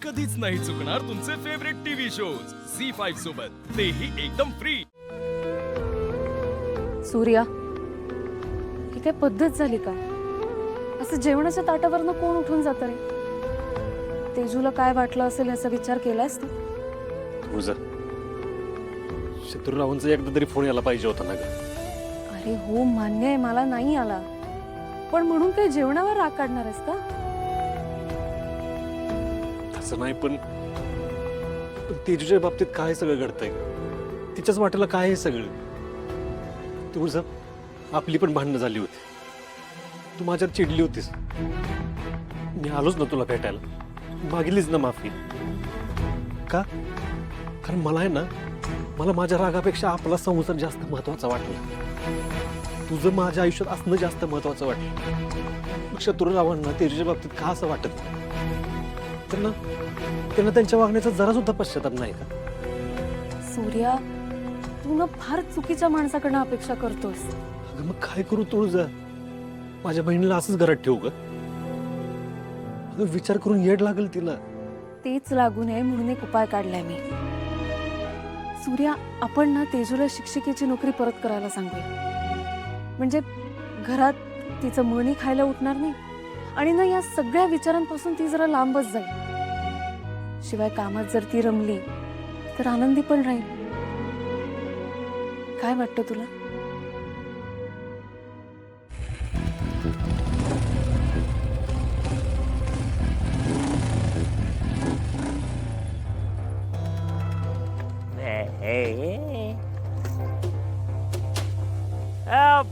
कधीच नाही चुकणार तुमचे फेवरेट टीव्ही शोज झी5 सोबत, तेही एकदम फ्री। सूर्या, ही काय पद्धत झाली का? असं जेवणाच्या ताटावरनं कोण उठून जातं रे? तेजूला काय वाटलं असेल याचा विचार केलायस तू? तुझं शत्रुरावांचा एकदा तरी फोन यायला पाहिजे होता ना ग। अरे हो, मान्य आहे, मला नाही आला, पण म्हणून काही जेवणावर राग काढणार आहेस का? तसं नाही, पण तेजूच्या बाबतीत काय सगळं घडतंय? तिच्याच वाटेला काय आहे सगळं? तुझं आपली पण भांडणं झाली होती, तू माझ्यावर चिडली होतीस, मी आलोच ना तुला भेटायला, मागितलीच ना माफी का? कारण मला आहे ना, मला माझ्या रागापेक्षा आपला संसार जास्त महत्वाचा वाटला, तुझं माझ्या आयुष्यात असणं जास्त महत्वाचं वाटलं। शत्रुरावांना तेजूच्या बाबतीत का असं वाटत? त्यांना त्यांच्या वागण्याचा जरा सुद्धा पश्चाताप नाही का? सूर्या, तू ना फार चुकीच्या माणसाकडनं अपेक्षा करतोस। अगं मग काय करू तुळजा? माझ्या बहिणीला असंच घरात ठेवू ग? अगं विचार करून येड लागेल तिला। तेच लागू नये म्हणून एक उपाय काढलाय मी। सूर्या, आपण ना तेजूला शिक्षिकेची नोकरी परत करायला सांगूया, म्हणजे घरात तिचं मनी खायला उठणार नाही आणि ना या सगळ्या विचारांपासून ती जरा लांबच जाईल। शिवाय कामात जर ती रमली तर आनंदी पण राहील। काय वाटतं तुला?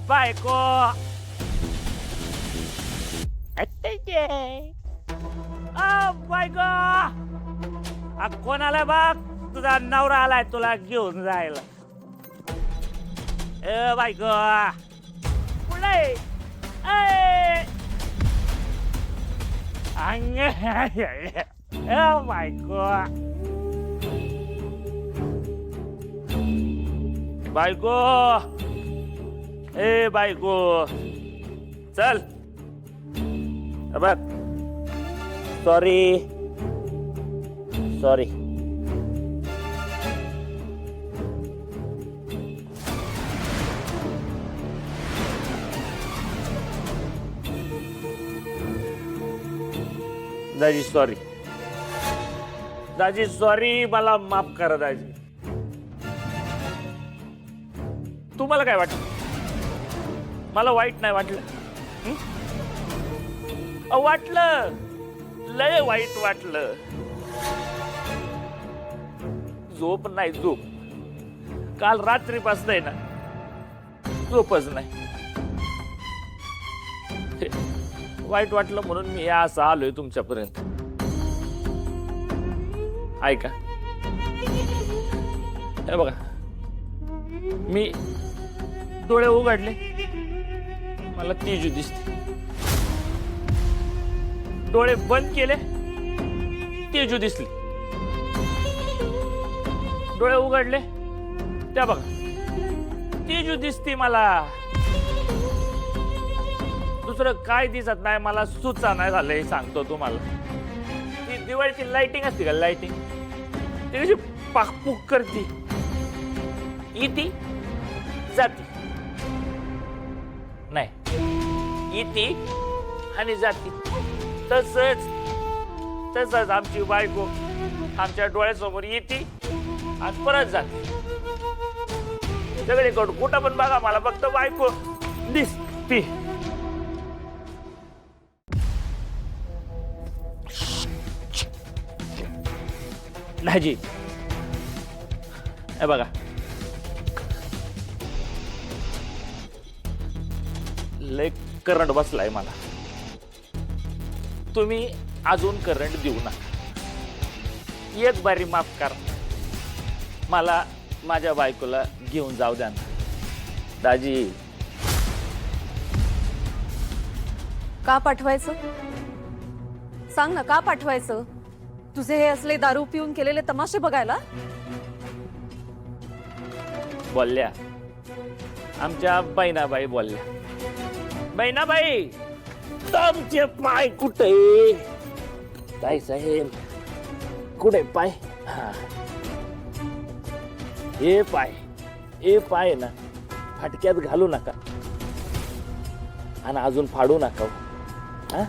बायको बायको, कोण आलाय बघ? तुझा नवरा आलाय तुला घेऊन जायला। बायको पुढे बायको, बायको, बायको चल बघ। सॉरी सॉरी, दाजी सॉरी, दाजी सॉरी, मला माफ करा दाजी। तुम्हाला काय वाटलं? मला वाईट नाही वाटलं, वाटलं, लय वाईट वाटलं। झोप नाही, झोप काल रात्रीपासून आहे ना, झोपच नाही। वाईट वाटलं म्हणून मी असं आलोय तुमच्यापर्यंत। ऐका, हे बघा, मी डोळे उघडले, मला तेजू दिसते, डोळे बंद केले, तेजू दिसली, डोळे उघडले, त्या बघा तेजू दिसते मला, दुसरं काय दिसत नाही, मला सुचा नाही झालंय सांगतो तुम्हाला। ती दिवाळीची लाइटिंग असते का, लाइटिंग ती कशी पाकपूक करते, इती जाती नाही, इती आणि जाती, तसंच तसंच आमची बायको आमच्या डोळ्यासमोर येते आणि परत जाते। सगळीकडून कुठं पण बघा, मला फक्त बायको दिसते। दाजी हे बघा, लय करंट बसलाय मला, तुम्ही अजून करंट देऊ नका, एक बारी माफ करा, मला माझ्या बायकोला घेऊन जाऊ द्या ना दाजी। का पाठवायचं? सांग ना, का पाठवायचं? तुझे हे असले दारू पिऊन केलेले तमाशे बघायला? बोलल्या आमच्या बहिणाबाई बोलल्या, बहिणाबाई तुमचे पाय कुठे? ताई साहेब कुठे पाय हा हे पाय आहे ना फाटक्यात घालू नका आणि अजून फाडू नका हो. हा?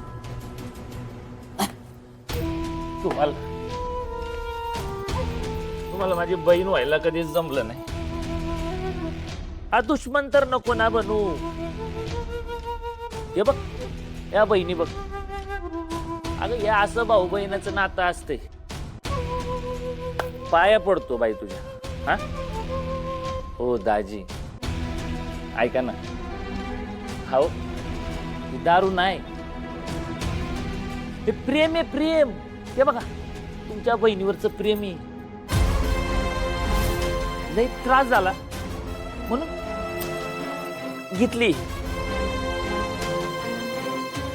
तुम्हाला माझी बहीण व्हायला कधीच जमलं नाही. हा दुश्मन तर नको ना बनू. हे बघ या बहिणी बघ, अगं या असं भाऊ बहिणीचं नातं असते. पाया पडतो बाई तुझ्या. हा हो दाजी ऐका ना, हाव ही दारू नाही, हे प्रेम आहे प्रेम. हे बघा तुमच्या बहिणीवरचं प्रेम आहे. लई त्रास झाला म्हणून घेतली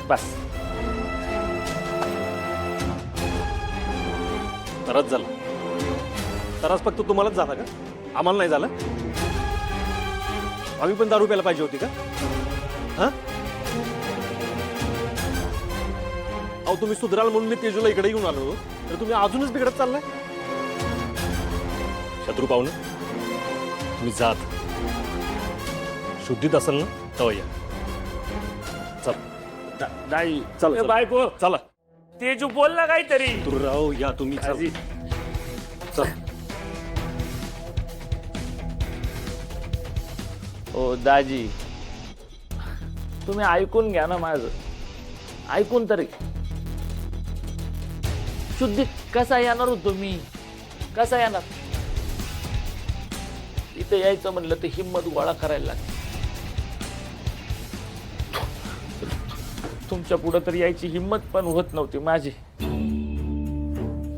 बस. त्रास झाला. त्रास फक्त तुम्हालाच झाला का? आम्हाला नाही झाला? आम्ही पण दारू प्यायला पाहिजे होती का? हा अहो तुम्ही सुधराल म्हणून मी तेजूला इकडे येऊन आलो, तर तुम्ही अजूनच बिघडत चाललाय. शत्रू पाहुणं तुम्ही जात शुद्धीत असाल ना तेव्हा या. चल नाही चल, ए, चल. बायको चला तेजू बोल ना काहीतरी. तुराव या तुम्ही. चल. दाजी, चल. ओ दाजी तुम्ही ऐकून घ्या ना माझं. ऐकून तरी शुद्धी कसा येणार होतो मी? कसा येणार? इथे यायचं म्हणलं तर हिंमत गोळा करायला लागते. तुमच्या पुढे तर यायची हिंमत पण होत नव्हती माझी.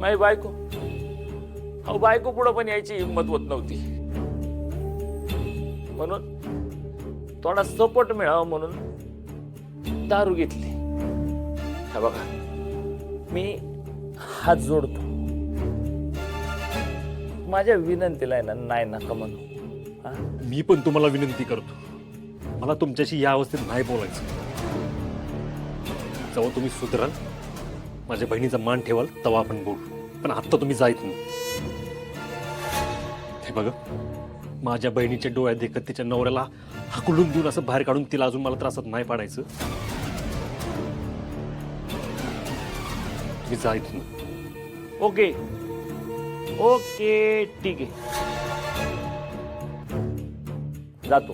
माझी बायको अहो बायको पुढे पण यायची हिंमत होत नव्हती. म्हणून थोडा सपोर्ट मिळावा म्हणून दारू घेतली. हा बघा मी हात जोडतो, माझ्या विनंतीला आहे ना नाही नका म्हणू. हा? मी पण तुम्हाला विनंती करतो, मला तुमच्याशी या अवस्थेत नाही बोलायचं. जेव्हा तुम्ही सुधराल, माझ्या बहिणीचा मान ठेवाल तेव्हा आपण बोलू. पण आत्ता तुम्ही जायत नाही. हे बघा माझ्या बहिणीच्या डोळ्यात देखत तिच्या नवऱ्याला हकलून देऊन असं बाहेर काढून तिला अजून मला त्रासात नाही पाडायचं. तुम्ही जायत नाही. ओके ओके ठीक आहे, जातो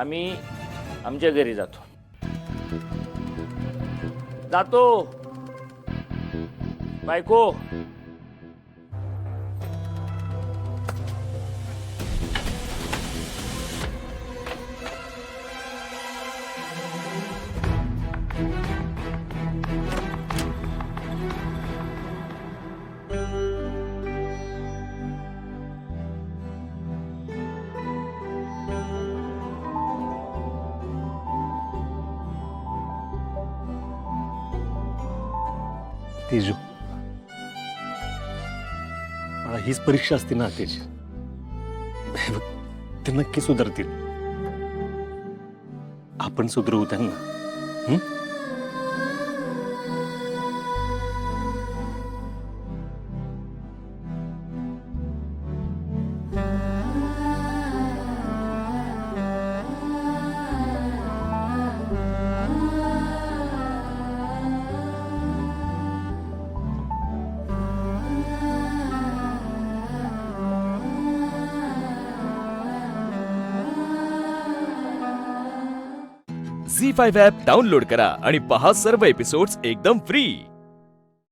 आम्ही आमच्या घरी जातो. बायको तेजू मला हीच परीक्षा असते ना त्याची. हे बघ, ते नक्की सुधारतील. आपण सुधरवू त्यांना. झी5 ॲप डाउनलोड करा आणि पहा सर्व एपिसोड्स एकदम फ्री.